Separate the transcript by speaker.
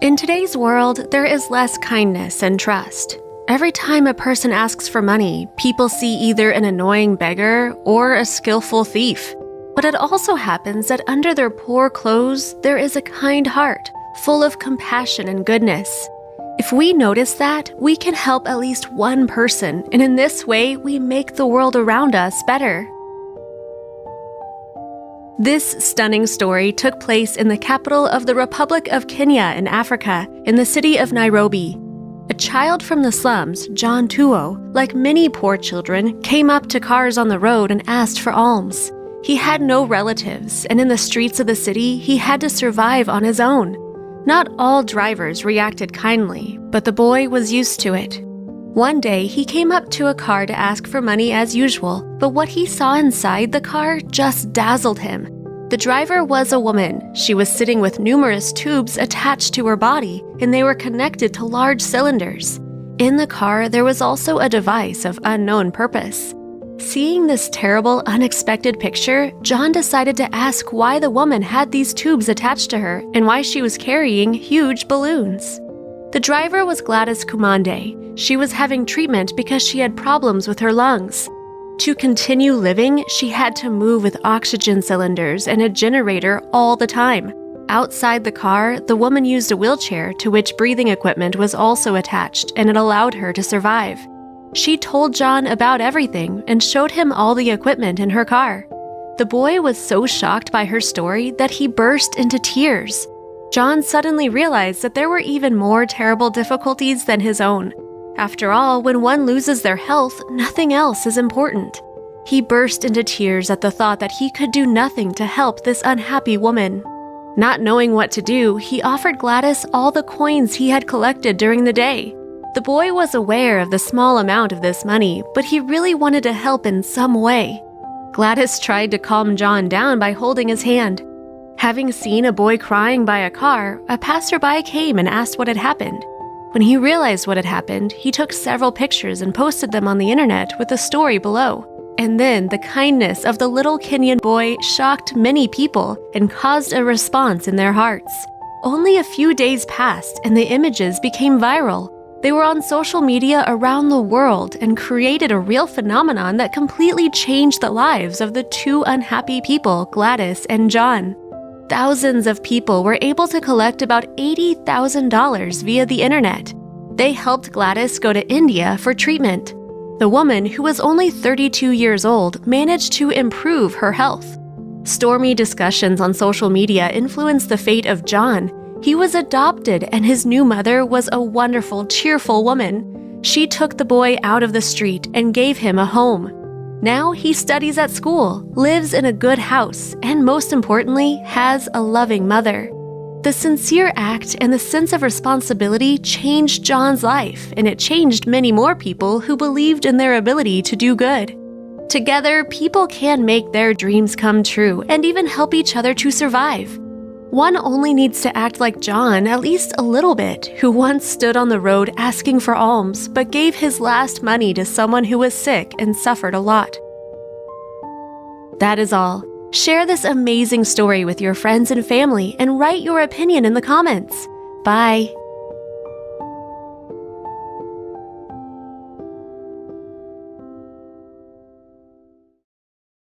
Speaker 1: In today's world, there is less kindness and trust. Every time a person asks for money, people see either an annoying beggar or a skillful thief. But it also happens that under their poor clothes, there is a kind heart, full of compassion and goodness. If we notice that, we can help at least one person, and in this way, we make the world around us better. This stunning story took place in the capital of the Republic of Kenya in Africa, in the city of Nairobi. A child from the slums, John Tuo, like many poor children, came up to cars on the road and asked for alms. He had no relatives, and in the streets of the city, he had to survive on his own. Not all drivers reacted kindly, but the boy was used to it. One day, he came up to a car to ask for money as usual, but what he saw inside the car just dazzled him. The driver was a woman. She was sitting with numerous tubes attached to her body, and they were connected to large cylinders. In the car, there was also a device of unknown purpose. Seeing this terrible, unexpected picture, John decided to ask why the woman had these tubes attached to her and why she was carrying huge balloons. The driver was Gladys Kumande. She was having treatment because she had problems with her lungs. To continue living, she had to move with oxygen cylinders and a generator all the time. Outside the car, the woman used a wheelchair to which breathing equipment was also attached, and it allowed her to survive. She told John about everything and showed him all the equipment in her car. The boy was so shocked by her story that he burst into tears. John suddenly realized that there were even more terrible difficulties than his own. After all, when one loses their health, nothing else is important. He burst into tears at the thought that he could do nothing to help this unhappy woman. Not knowing what to do, he offered Gladys all the coins he had collected during the day. The boy was aware of the small amount of this money, but he really wanted to help in some way. Gladys tried to calm John down by holding his hand. Having seen a boy crying by a car, a passerby came and asked what had happened. When he realized what had happened, he took several pictures and posted them on the internet with the story below. And then the kindness of the little Kenyan boy shocked many people and caused a response in their hearts. Only a few days passed and the images became viral. They were on social media around the world and created a real phenomenon that completely changed the lives of the two unhappy people, Gladys and John. Thousands of people were able to collect about $80,000 via the internet. They helped Gladys go to India for treatment. The woman, who was only 32 years old, managed to improve her health. Stormy discussions on social media influenced the fate of John. He was adopted, and his new mother was a wonderful, cheerful woman. She took the boy out of the street and gave him a home. Now he studies at school, lives in a good house, and most importantly, has a loving mother. The sincere act and the sense of responsibility changed John's life, and it changed many more people who believed in their ability to do good. Together, people can make their dreams come true and even help each other to survive. One only needs to act like John at least a little bit, who once stood on the road asking for alms, but gave his last money to someone who was sick and suffered a lot. That is all. Share this amazing story with your friends and family and write your opinion in the comments. Bye!